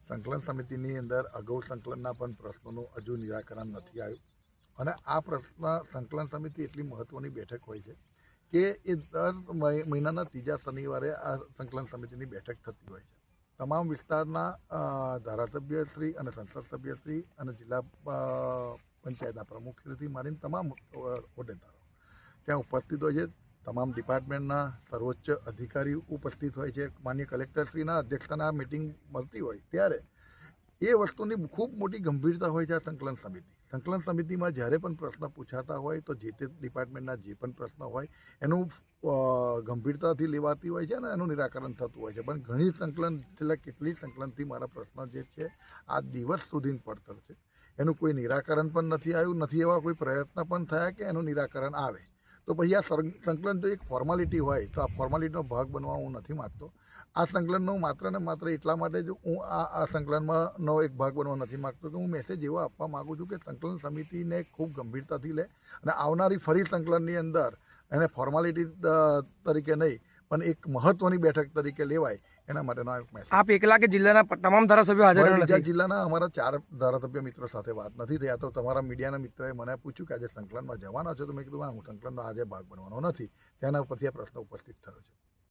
સંકલન સમિતિની અંદર અગાઉ સંકલનના પણ પ્રશ્નોનું હજુ નિરાકરણ નથી આવ્યું અને આ પ્રશ્ન સંકલન સમિતિ એટલી મહત્ત્વની બેઠક હોય છે કે એ દર મહિનાના ત્રીજા શનિવારે આ સંકલન સમિતિની બેઠક થતી હોય છે. તમામ વિસ્તારના ધારાસભ્યશ્રી અને સંસદ સભ્યશ્રી અને જિલ્લા પંચાયતના પ્રમુખશ્રીથી માંડીને તમામ હોદ્દેદારો ત્યાં ઉપસ્થિત હોય છે. તમામ ડિપાર્ટમેન્ટના સર્વોચ્ચ અધિકારી ઉપસ્થિત હોય છે. માન્ય કલેક્ટરશ્રીના અધ્યક્ષતાના મિટિંગ મળતી હોય ત્યારે એ વસ્તુની ખૂબ મોટી ગંભીરતા હોય છે. આ સંકલન સમિતિમાં જ્યારે પણ પ્રશ્ન પૂછાતા હોય તો જે તે ડિપાર્ટમેન્ટના જે પણ પ્રશ્ન હોય એનું ગંભીરતાથી લેવાતી હોય છે અને એનું નિરાકરણ થતું હોય છે. પણ ઘણી છેલ્લા કેટલી સંકલનથી મારા પ્રશ્ન જે છે આ દિવસ સુધી પડતર છે. એનું કોઈ નિરાકરણ પણ નથી આવ્યું, નથી એવા કોઈ પ્રયત્ન પણ થયા કે એનું નિરાકરણ આવે. તો પછી આ સંકલન તો એક ફોર્માલિટી હોય તો આ ફોર્માલિટીનો ભાગ બનવા હું નથી માગતો. આ સંકલનનો માત્ર ને માત્ર એટલા માટે જ હું આ સંકલનનો એક ભાગ બનવા નથી માગતો કે હું મેસેજ એવો આપવા માગું છું કે સંકલન સમિતિને ખૂબ ગંભીરતાથી લે અને આવનારી ફરી સંકલનની અંદર એને ફોર્માલિટી તરીકે નહીં પણ એક મહત્વની બેઠક તરીકે લેવાય એના માટેનો એક મેસેજ. આપ એકલા કે જિલ્લાના તમામ ધારાસભ્યો હાજર બીજા જિલ્લાના અમારા 4 ધારાસભ્ય મિત્રો સાથે વાત નથી થઈ. આ તો તમારા મીડિયાના મિત્રોએ મને પૂછ્યું કે આજે સંકલનમાં જવાના છો તો મેં કીધું હું સંકલનનો આજે ભાગ બનવાનો નથી. તેના ઉપરથી આ પ્રશ્ન ઉપસ્થિત થયો છે.